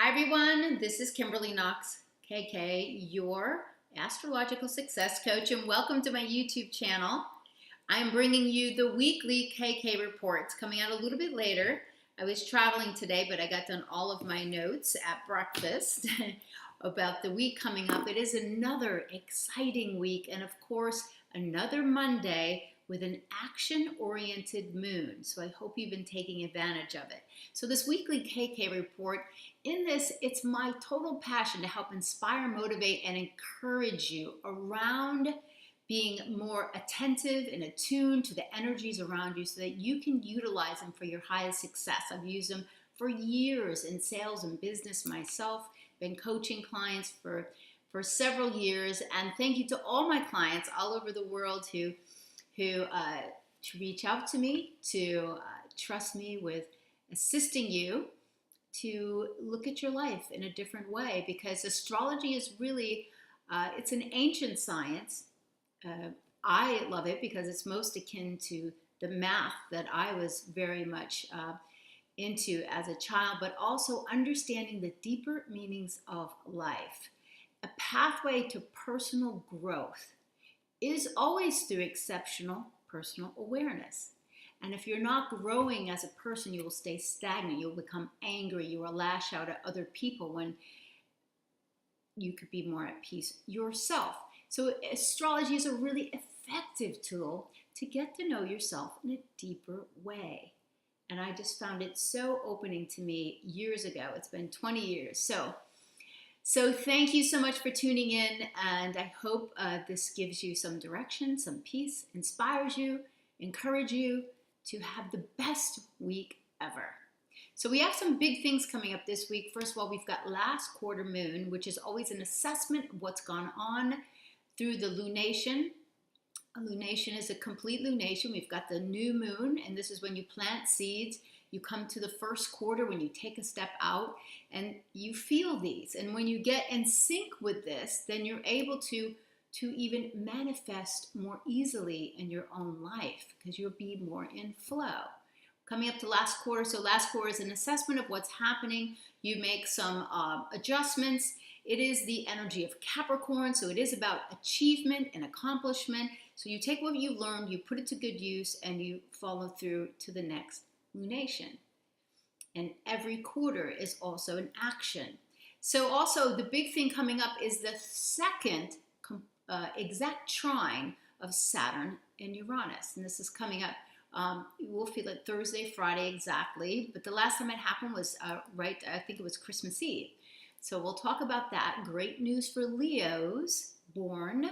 Hi everyone, this is Kimberly Knox, KK, your astrological success coach, and welcome to my YouTube channel. I'm bringing you the weekly KK reports coming out a little bit later. I was traveling today, but I got done all of my notes at breakfast about the week coming up. It is another exciting week, and of course, another Monday with an action-oriented moon. So I hope you've been taking advantage of it. So this weekly KK report, in this, it's my total passion to help inspire, motivate, and encourage you around being more attentive and attuned to the energies around you so that you can utilize them for your highest success. I've used them for years in sales and business myself, been coaching clients for several years, and thank you to all my clients all over the world who to reach out to me, to trust me with assisting you to look at your life in a different way, because astrology is really, it's an ancient science. I love it because it's most akin to the math that I was very much into as a child, but also understanding the deeper meanings of life. A pathway to personal growth is always through exceptional personal awareness. And if you're not growing as a person, you will stay stagnant. You'll become angry. You will lash out at other people when you could be more at peace yourself. So astrology is a really effective tool to get to know yourself in a deeper way. And I just found it so opening to me years ago. It's been 20 years. So thank you so much for tuning in, and I hope this gives you some direction, some peace, inspires you, encourages you to have the best week ever. So we have some big things coming up this week. First of all, we've got last quarter moon, which is always an assessment of what's gone on through the lunation. A lunation is a complete lunation. We've got the new moon, and this is when you plant seeds. You come to the first quarter when you take a step out and you feel these. And when you get in sync with this, then you're able to even manifest more easily in your own life because you'll be more in flow. Coming up to last quarter, so last quarter is an assessment of what's happening. You make some adjustments. It is the energy of Capricorn, so it is about achievement and accomplishment. So you take what you've learned, you put it to good use, and you follow through to the next lunation. And every quarter is also an action. So also the big thing coming up is the second exact trine of Saturn and Uranus. And this is coming up. You will feel it Thursday, Friday exactly. But the last time it happened was I think it was Christmas Eve. So we'll talk about that. Great news for Leos born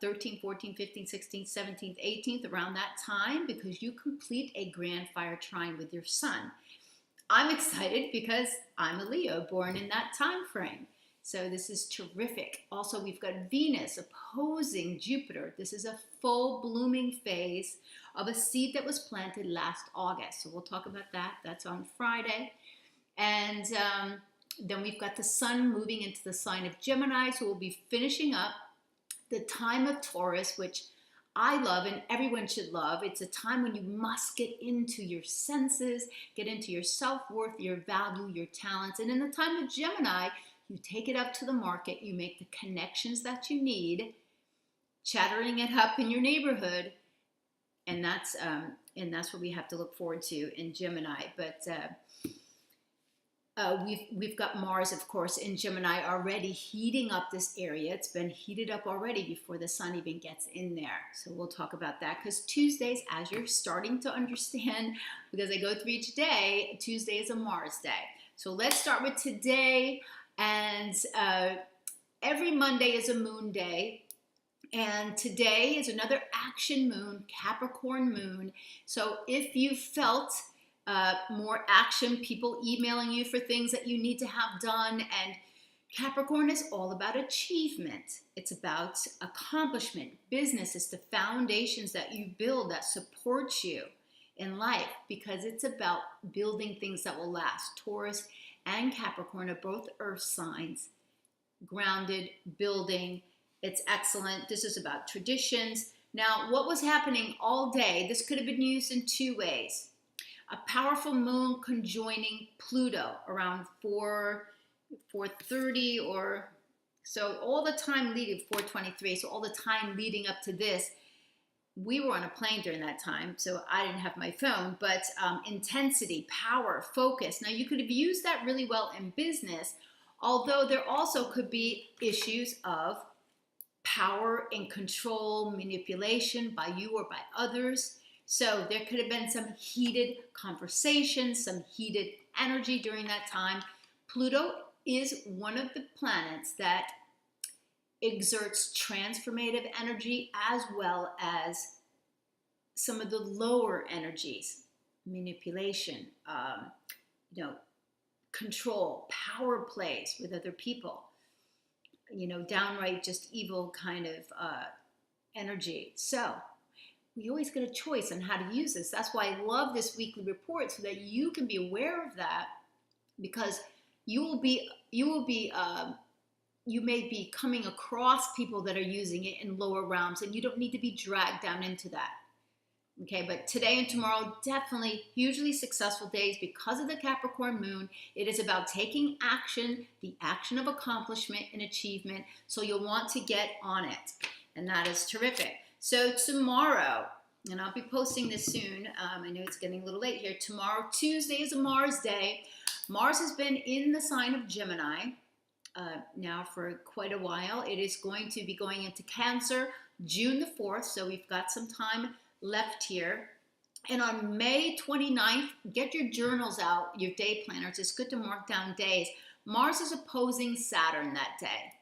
13th, 14th, 15th, 16th, 17th, 18th, around that time, because you complete a grand fire trine with your sun. I'm excited because I'm a Leo born in that time frame. So this is terrific. Also, we've got Venus opposing Jupiter. This is a full blooming phase of a seed that was planted last August. So we'll talk about that. That's on Friday. And then we've got the sun moving into the sign of Gemini. So we'll be finishing up the time of Taurus, which I love and everyone should love. It's a time when you must get into your senses, get into your self-worth, your value, your talents. And in the time of Gemini, you take it up to the market, you make the connections that you need, chattering it up in your neighborhood, and that's what we have to look forward to in Gemini. But we've got Mars, of course, in Gemini already heating up this area. It's been heated up already before the sun even gets in there. So we'll talk about that, because Tuesdays, as you're starting to understand, because I go through each day, Tuesday is a Mars day. So let's start with today. And every Monday is a moon day. And today is another action moon, Capricorn moon. So if you felt more action, people emailing you for things that you need to have done. And Capricorn is all about achievement. It's about accomplishment. Business is the foundations that you build that support you in life, because it's about building things that will last. Taurus and Capricorn are both earth signs, grounded, building. It's excellent. This is about traditions. Now, what was happening all day, this could have been used in two ways. A powerful moon conjoining Pluto around 4 4:30 or so, all the time leading 4:23. So all the time leading up to this, we were on a plane during that time, so I didn't have my phone, but intensity, power, focus. Now, you could have used that really well in business, although there also could be issues of power and control, manipulation by you or by others. So there could have been some heated conversations, some heated energy during that time. Pluto is one of the planets that exerts transformative energy as well as some of the lower energies, manipulation, control, power plays with other people, downright just evil kind of energy. So we always get a choice on how to use this. That's why I love this weekly report, so that you can be aware of that, because you may be coming across people that are using it in lower realms, and you don't need to be dragged down into that. Okay, but today and tomorrow, definitely hugely successful days because of the Capricorn Moon. It is about taking action, the action of accomplishment and achievement. So you'll want to get on it, and that is terrific. So tomorrow, and I'll be posting this soon. I know it's getting a little late here. Tomorrow, Tuesday, is a Mars day. Mars has been in the sign of Gemini now for quite a while. It is going to be going into Cancer June the 4th, so we've got some time left here. And on May 29th, get your journals out, your day planners. It's good to mark down days. Mars is opposing Saturn that day.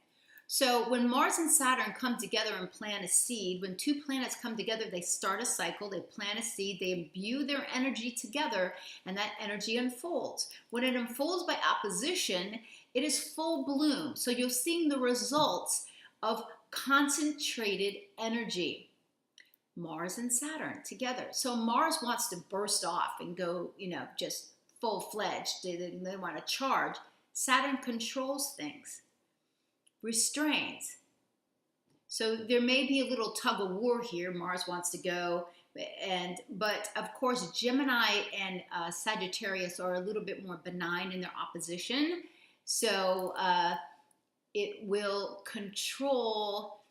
So when Mars and Saturn come together and plant a seed, when two planets come together, they start a cycle, they plant a seed, they imbue their energy together, and that energy unfolds. When it unfolds by opposition, it is full bloom. So you're seeing the results of concentrated energy. Mars and Saturn together. So Mars wants to burst off and go, just full-fledged. They want to charge. Saturn controls things, restrains. So there may be a little tug of war here. Mars wants to go, but of course Gemini and Sagittarius are a little bit more benign in their opposition. So it will control,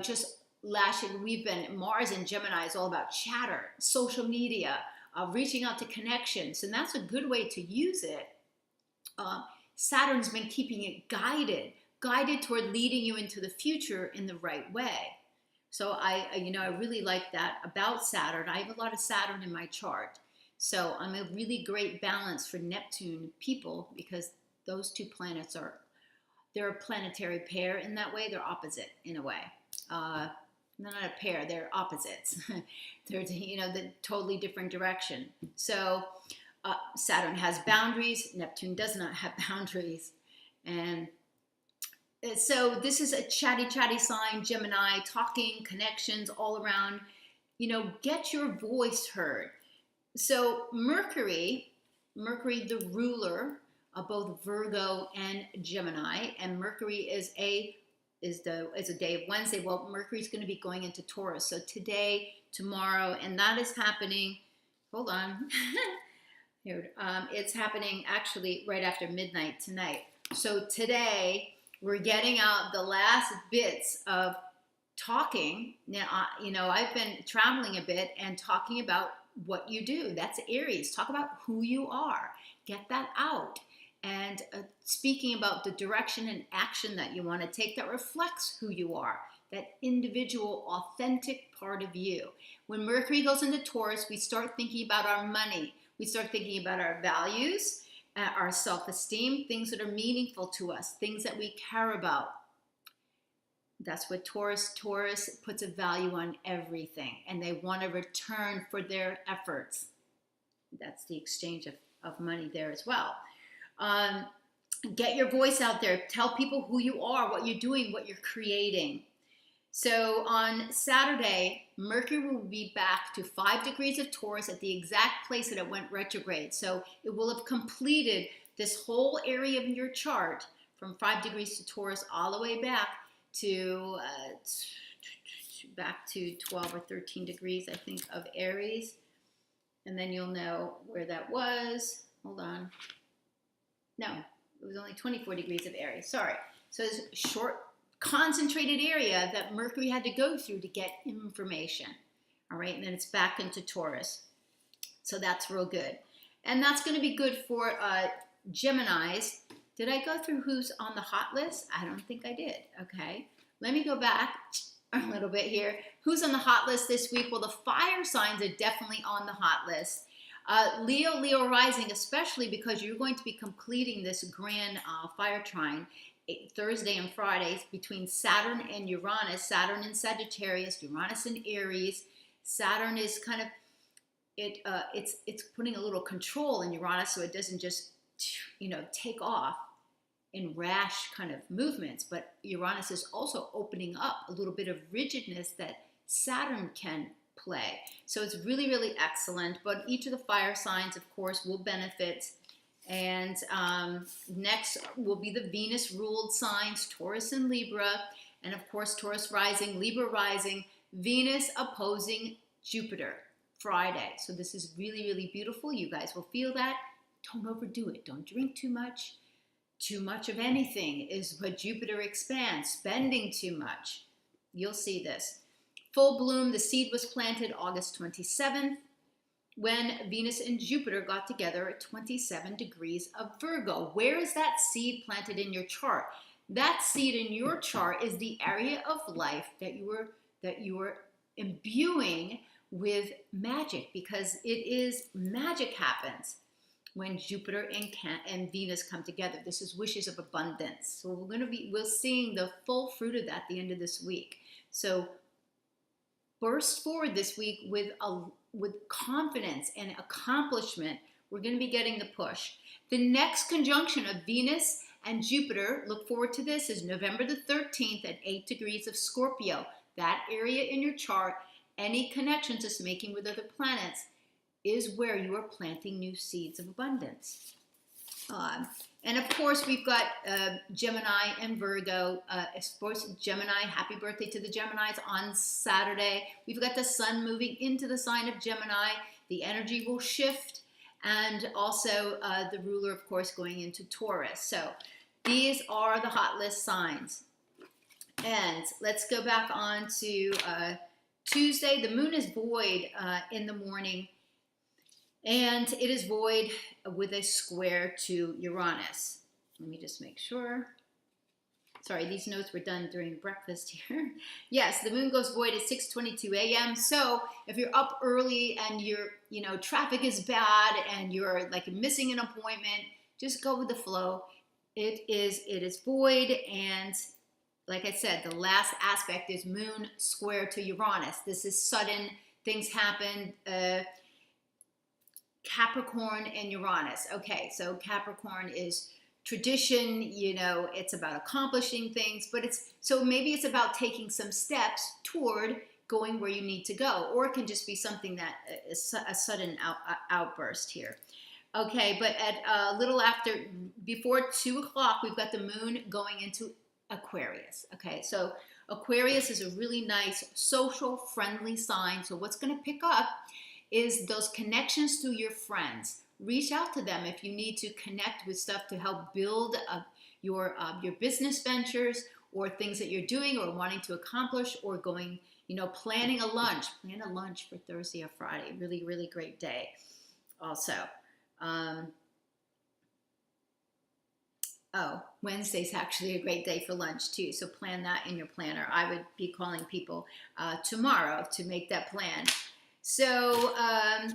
just lashing. Mars and Gemini is all about chatter, social media, reaching out to connections, and that's a good way to use it. Saturn's been keeping it guided toward leading you into the future in the right way. So I really like that about Saturn. I have a lot of Saturn in my chart. So I'm a really great balance for Neptune people, because those two planets they're a planetary pair in that way. They're opposite in a way. They're not a pair, they're opposites. They're, the totally different direction. So Saturn has boundaries. Neptune does not have boundaries. And so this is a chatty sign, Gemini, talking, connections all around. Get your voice heard. So Mercury, the ruler of both Virgo and Gemini, and Mercury is a day of Wednesday. Well, Mercury's going to be going into Taurus. So today, tomorrow, and that is happening. Hold on. Here, it's happening actually right after midnight tonight. So today, we're getting out the last bits of talking. Now, I've been traveling a bit and talking about what you do. That's Aries. Talk about who you are. Get that out. And speaking about the direction and action that you want to take that reflects who you are, that individual, authentic part of you. When Mercury goes into Taurus, we start thinking about our money. We start thinking about our values, our self-esteem, things that are meaningful to us, things that we care about. That's what Taurus puts a value on everything, and they want a return for their efforts. That's the exchange of money there as well. Get your voice out there. Tell people who you are, what you're doing, what you're creating. So on Saturday, Mercury will be back to 5 degrees of Taurus at the exact place that it went retrograde. So it will have completed this whole area of your chart from 5 degrees to Taurus all the way back to 12 or 13 degrees, I think, of Aries. And then you'll know where that was. Hold on. No, it was only 24 degrees of Aries, sorry. So it's a short, concentrated area that Mercury had to go through to get information. All right, and then it's back into Taurus. So that's real good. And that's going to be good for Geminis. Did I go through who's on the hot list? I don't think I did. Okay, let me go back a little bit here. Who's on the hot list this week? Well, the fire signs are definitely on the hot list. Leo rising, especially because you're going to be completing this grand fire trine Thursday and Fridays between Saturn and Uranus. Saturn in Sagittarius, Uranus in Aries. Saturn is kind of it's putting a little control in Uranus so it doesn't just take off in rash kind of movements, but Uranus is also opening up a little bit of rigidness that Saturn can play. So it's really, really excellent, but each of the fire signs, of course, will benefit. And next will be the Venus-ruled signs, Taurus and Libra, and of course, Taurus rising, Libra rising, Venus opposing Jupiter, Friday. So this is really, really beautiful. You guys will feel that. Don't overdo it. Don't drink too much. Too much of anything is what Jupiter expands. Spending too much. You'll see this. Full bloom, the seed was planted August 27th when Venus and Jupiter got together at 27 degrees of Virgo. Where is that seed planted in your chart? That seed in your chart is the area of life that you were imbuing with magic, because it is magic happens when Jupiter and Venus come together. This is wishes of abundance. So we're seeing the full fruit of that at the end of this week. So burst forward this week with confidence and accomplishment. We're going to be getting the push. The next conjunction of Venus and Jupiter, look forward to this, is November the 13th at 8 degrees of Scorpio. That area in your chart, any connections it's making with other planets, is where you are planting new seeds of abundance. And of course, we've got Gemini and Virgo. Of course, Gemini, happy birthday to the Geminis on Saturday. We've got the sun moving into the sign of Gemini. The energy will shift. And also the ruler, of course, going into Taurus. So these are the hot list signs. And let's go back on to Tuesday. The moon is void in the morning. And it is void with a square to Uranus. Let me just make sure. Sorry, these notes were done during breakfast here. Yes, the moon goes void at 6:22 a.m. So if you're up early and traffic is bad and you're like missing an appointment, just go with the flow. It is void, and like I said, the last aspect is moon square to Uranus. This is sudden. Things happen. Capricorn and Uranus. Okay, so Capricorn is tradition, it's about accomplishing things, but maybe it's about taking some steps toward going where you need to go, or it can just be something that is a sudden outburst here. Okay, but at a little before 2 o'clock, we've got the moon going into Aquarius. Okay, so Aquarius is a really nice social friendly sign. So what's going to pick up is those connections through your friends. Reach out to them if you need to connect with stuff to help build your business ventures or things that you're doing or wanting to accomplish, or going, planning a lunch. Plan a lunch for Thursday or Friday. Really, really great day. Also, Wednesday's actually a great day for lunch too. So plan that in your planner. I would be calling people tomorrow to make that plan. So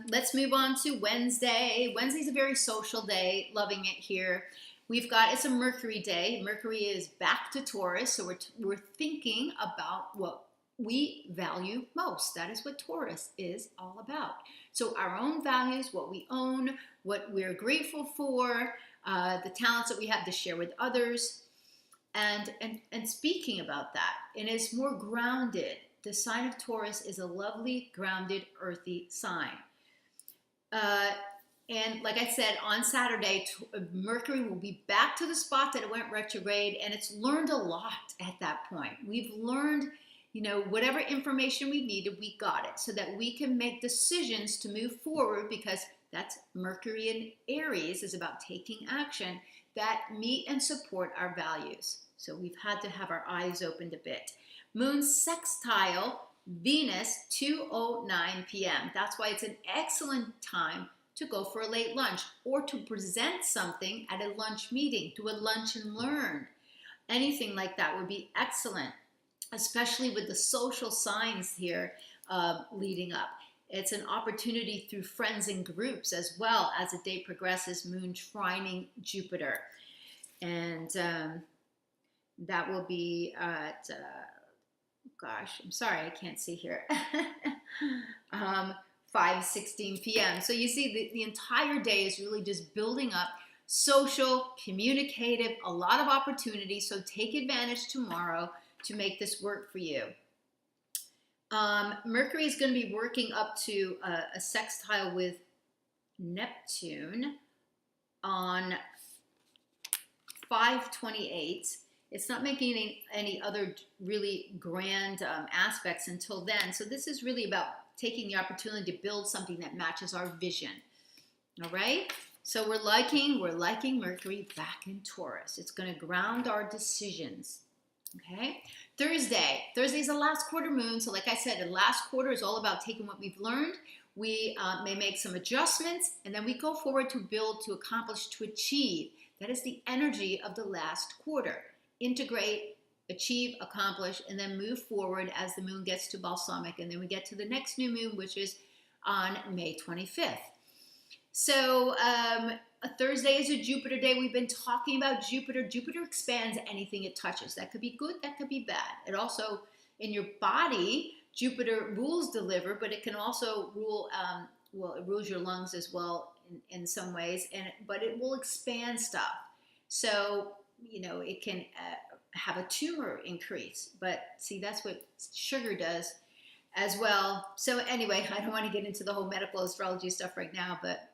let's move on to Wednesday. Wednesday's a very social day. Loving it here. It's a Mercury day. Mercury is back to Taurus. So we're thinking about what we value most. That is what Taurus is all about. So our own values, what we own, what we're grateful for, the talents that we have to share with others, and speaking about that. And it's more grounded. The sign of Taurus is a lovely, grounded, earthy sign. And like I said, on Saturday, Mercury will be back to the spot that it went retrograde, and it's learned a lot at that point. We've learned, whatever information we needed, we got it, so that we can make decisions to move forward, because that's Mercury in Aries is about taking action, that meet and support our values. So we've had to have our eyes opened a bit. Moon sextile Venus, 2:09 p.m. That's why it's an excellent time to go for a late lunch or to present something at a lunch meeting, do a lunch and learn. Anything like that would be excellent, especially with the social signs here leading up. It's an opportunity through friends and groups as well as the day progresses, Moon trining Jupiter. And that will be at, gosh, I'm sorry, I can't see here. 5:16 p.m. So you see the entire day is really just building up social, communicative, a lot of opportunity. So take advantage tomorrow to make this work for you. Mercury is going to be working up to a sextile with Neptune on 5:28. It's not making any other really grand aspects until then. So this is really about taking the opportunity to build something that matches our vision. All right? So we're liking Mercury back in Taurus. It's going to ground our decisions. Okay? Thursday is the last quarter moon. So like I said, the last quarter is all about taking what we've learned. We may make some adjustments, and then we go forward to build, to accomplish, to achieve. That is the energy of the last quarter. Integrate, achieve, accomplish, and then move forward as the moon gets to balsamic. And then we get to the next new moon, which is on May 25th. So a Thursday is a Jupiter day. We've been talking about Jupiter. Jupiter expands anything it touches. That could be good, that could be bad. It also, in your body, Jupiter rules the liver, but it can also rule, it rules your lungs as well in some ways, but it will expand stuff. So, you know, it can have a tumor increase, but see, that's what sugar does as well. So anyway, I don't want to get into the whole medical astrology stuff right now, but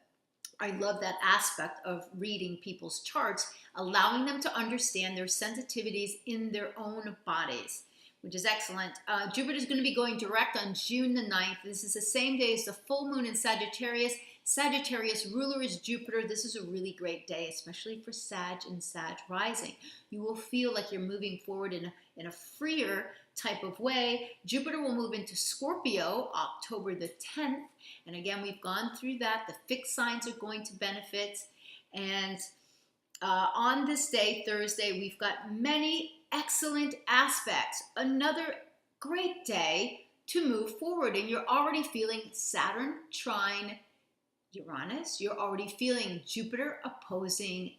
I love that aspect of reading people's charts, allowing them to understand their sensitivities in their own bodies, which is excellent. Jupiter is going to be going direct on June the 9th. This is the same day as the full moon in Sagittarius. Sagittarius ruler is Jupiter. This is a really great day, especially for Sag and Sag rising. You will feel like you're moving forward in a freer type of way. Jupiter will move into Scorpio October the 10th. And again, we've gone through that. The fixed signs are going to benefit. And on this day, Thursday, we've got many excellent aspects. Another great day to move forward. And you're already feeling Saturn trine Uranus. You're already feeling Jupiter opposing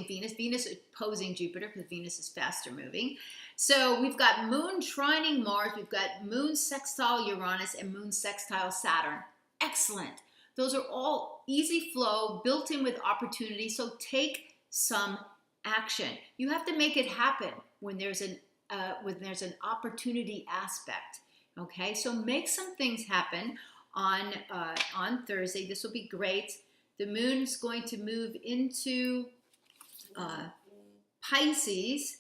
Venus, Venus opposing Jupiter because Venus is faster moving. So we've got Moon trining Mars, we've got Moon sextile Uranus, and Moon sextile Saturn. Excellent. Those are all easy flow, built in with opportunity, so take some action. You have to make it happen when there's an opportunity aspect. Okay, so make some things happen on Thursday. This will be great. The moon is going to move into Pisces.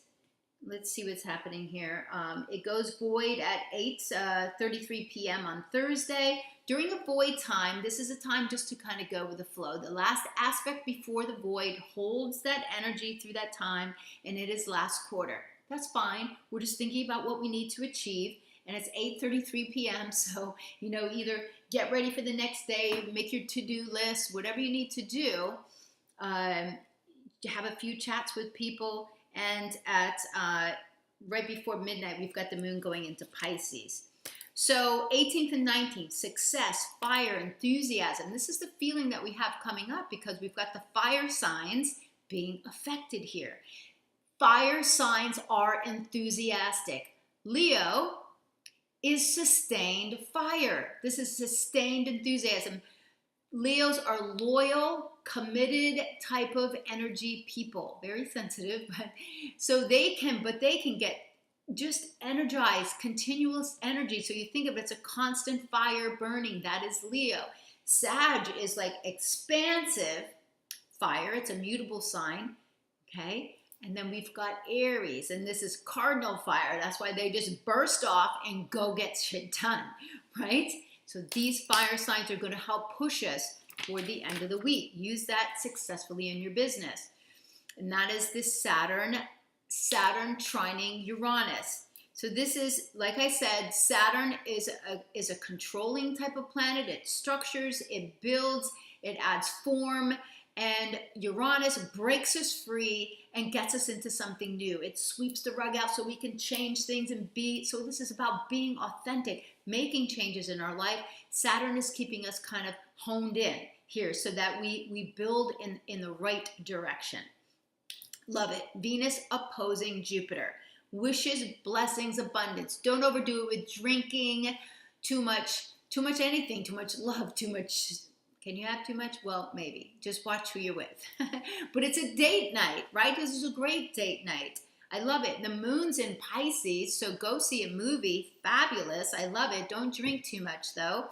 Let's see what's happening here. It goes void at 8:33 p.m. on Thursday. During a void time, this is a time just to kind of go with the flow. The last aspect before the void holds that energy through that time, and it is last quarter. That's fine. We're just thinking about what we need to achieve. And it's 8:33 p.m. So, you know, either get ready for the next day, make your to-do list, whatever you need to do. Have a few chats with people. And at right before midnight, we've got the moon going into Pisces. So 18th and 19th, success, fire, enthusiasm. This is the feeling that we have coming up because we've got the fire signs being affected here. Fire signs are enthusiastic. Leo is sustained fire. This is sustained enthusiasm. Leos are loyal, committed type of energy people. Very sensitive, but so they can get just energized, continuous energy. So you think of it as a constant fire burning. That is Leo. Sag is like expansive fire. It's a mutable sign. Okay. And then we've got Aries, and this is cardinal fire. That's why they just burst off and go get shit done, right? So these fire signs are going to help push us toward the end of the week. Use that successfully in your business. And that is this Saturn trining Uranus. So this is, like I said, Saturn is a controlling type of planet. It structures, it builds, it adds form, and Uranus breaks us free and gets us into something new. It sweeps the rug out so we can change things and be, so this is about being authentic, making changes in our life. Saturn is keeping us kind of honed in here so that we build in the right direction. Love it. Venus opposing Jupiter. Wishes, blessings, abundance. Don't overdo it with drinking, too much anything, too much love, too much. Can you have too much? Well, maybe. Just watch who you're with. But it's a date night, right? This is a great date night. I love it. The moon's in Pisces, so go see a movie. Fabulous. I love it. Don't drink too much, though.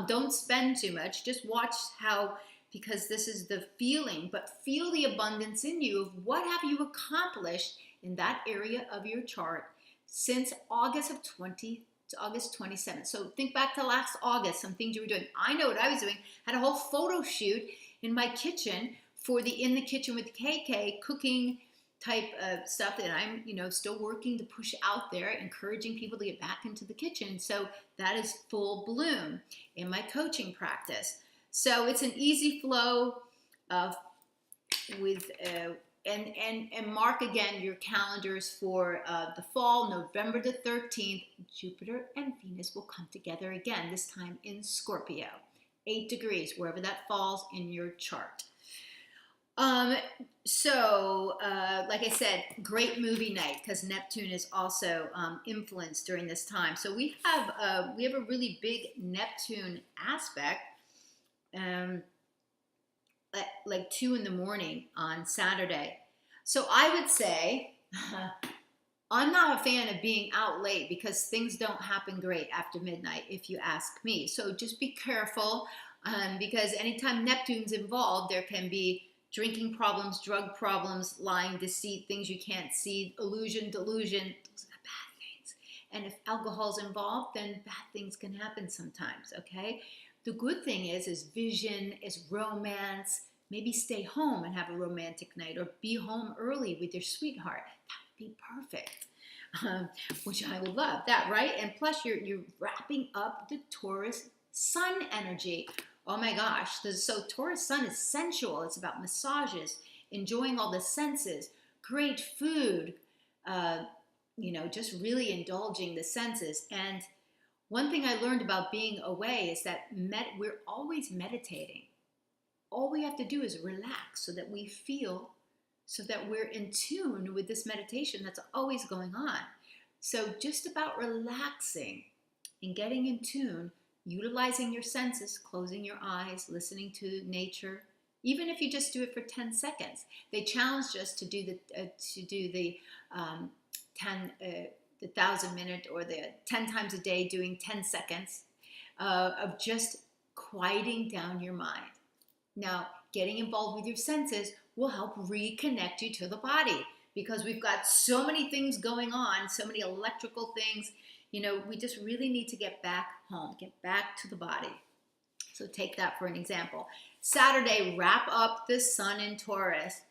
Don't spend too much. Just watch how, because this is the feeling, but feel the abundance in you of what have you accomplished in that area of your chart since August 27th. So think back to last August, some things you were doing. I know what I was doing. Had a whole photo shoot in my kitchen for the In the Kitchen with KK cooking type of stuff that I'm, still working to push out there, encouraging people to get back into the kitchen. So that is full bloom in my coaching practice. So it's an easy flow of and mark again your calendars for the fall, November the 13th. Jupiter and Venus will come together again, this time in Scorpio, 8 degrees, wherever that falls in your chart. Like I said, great movie night because Neptune is also influenced during this time. So we have a really big Neptune aspect. Like 2 in the morning on Saturday. So I would say I'm not a fan of being out late because things don't happen great after midnight, if you ask me. So just be careful because anytime Neptune's involved, there can be drinking problems, drug problems, lying, deceit, things you can't see, illusion, delusion. Those are bad things. And if alcohol's involved, then bad things can happen sometimes, okay? The good thing is vision, is romance. Maybe stay home and have a romantic night or be home early with your sweetheart. That would be perfect, which I would love that, right? And plus you're wrapping up the Taurus sun energy. Oh my gosh. So Taurus sun is sensual. It's about massages, enjoying all the senses, great food, just really indulging the senses. And one thing I learned about being away is that we're always meditating. All we have to do is relax so that we feel, so that we're in tune with this meditation that's always going on. So just about relaxing and getting in tune, utilizing your senses, closing your eyes, listening to nature, even if you just do it for 10 seconds. They challenged us to do the 1,000-minute or the 10 times a day doing 10 seconds of just quieting down your mind. Now, getting involved with your senses will help reconnect you to the body because we've got so many things going on, so many electrical things. We just really need to get back home, get back to the body. So take that for an example. Saturday, wrap up the sun in Taurus.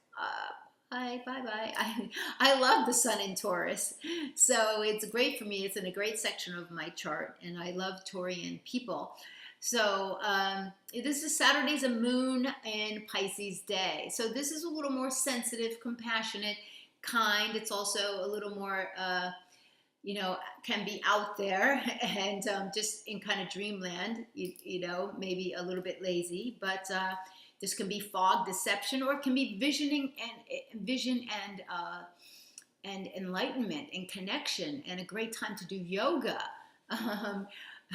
Bye. I love the sun in Taurus. So it's great for me. It's in a great section of my chart, and I love Taurian people. So this is Saturday's a moon in Pisces day. So this is a little more sensitive, compassionate, kind. It's also a little more, can be out there and just in kind of dreamland, maybe a little bit lazy, but this can be fog, deception, or it can be vision and enlightenment and connection, and a great time to do yoga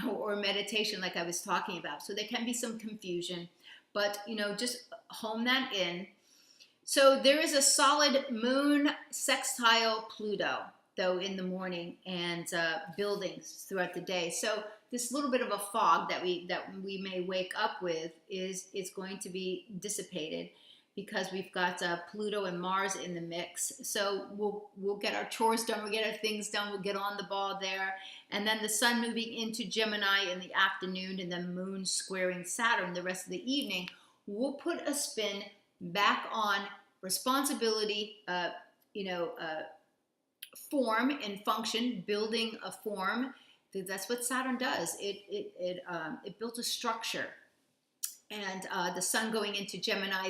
or meditation like I was talking about. So there can be some confusion, but just hone that in. So there is a solid moon sextile Pluto, though, in the morning, and buildings throughout the day. So this little bit of a fog that we may wake up with is going to be dissipated. because we've got Pluto and Mars in the mix. So we'll get our chores done, we'll get our things done, we'll get on the ball there. And then the sun moving into Gemini in the afternoon, and then moon squaring Saturn the rest of the evening, will put a spin back on responsibility, form and function, building a form. That's what Saturn does. It builds a structure. And the sun going into Gemini,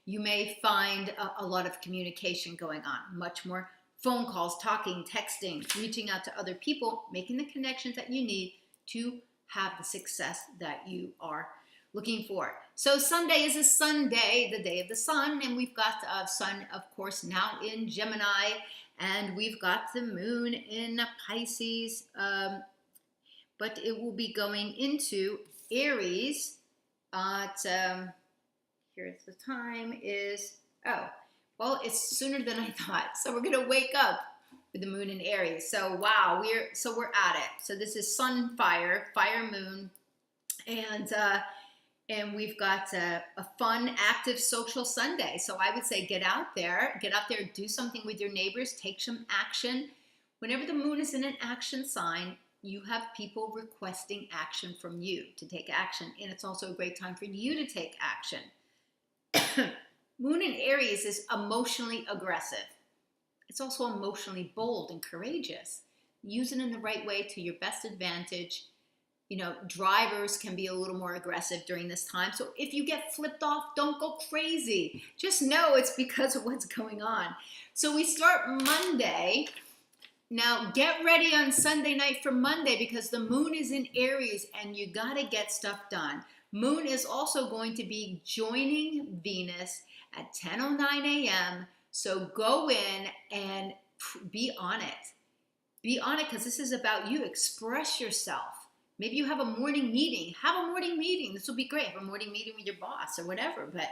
you may find a lot of communication going on, much more phone calls, talking, texting, reaching out to other people, making the connections that you need to have the success that you are looking for. So Sunday is a Sunday, the day of the sun, and we've got sun, of course, now in Gemini, and we've got the moon in Pisces, but it will be going into Aries. Here's the time is, well, it's sooner than I thought. So we're going to wake up with the moon in Aries. So wow, we're at it. So this is sun, fire moon, and we've got a fun, active, social Sunday. So I would say get out there, do something with your neighbors, take some action. Whenever the moon is in an action sign, you have people requesting action from you to take action. And it's also a great time for you to take action. Moon in Aries is emotionally aggressive. It's also emotionally bold and courageous. Use it in the right way to your best advantage. Drivers can be a little more aggressive during this time. So if you get flipped off, don't go crazy. Just know it's because of what's going on. So we start Monday. Now get ready on Sunday night for Monday, because the moon is in Aries and you got to get stuff done. Moon is also going to be joining Venus at 10:09 a.m. So go in and be on it. Be on it, because this is about you. Express yourself. Maybe you have a morning meeting. Have a morning meeting. This will be great. Have a morning meeting with your boss or whatever. But,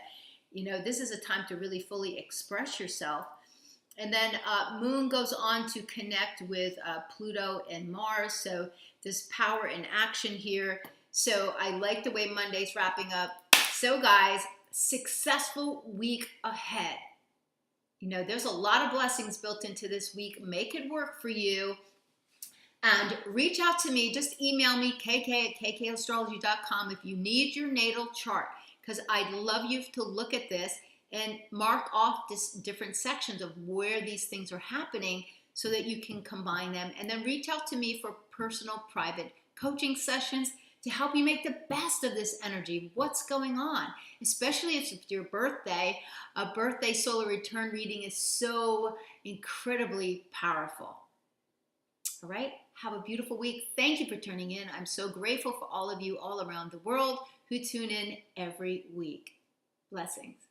this is a time to really fully express yourself. And then moon goes on to connect with Pluto and Mars. So there's power and action here. So I like the way Monday's wrapping up. So guys, successful week ahead. There's a lot of blessings built into this week. Make it work for you. And reach out to me. Just email me, kk@kkastrology.com, if you need your natal chart, because I'd love you to look at this and mark off this different sections of where these things are happening so that you can combine them. And then reach out to me for personal private coaching sessions to help you make the best of this energy. What's going on? Especially if it's your birthday. A birthday solar return reading is so incredibly powerful. All right? Have a beautiful week. Thank you for tuning in. I'm so grateful for all of you all around the world who tune in every week. Blessings.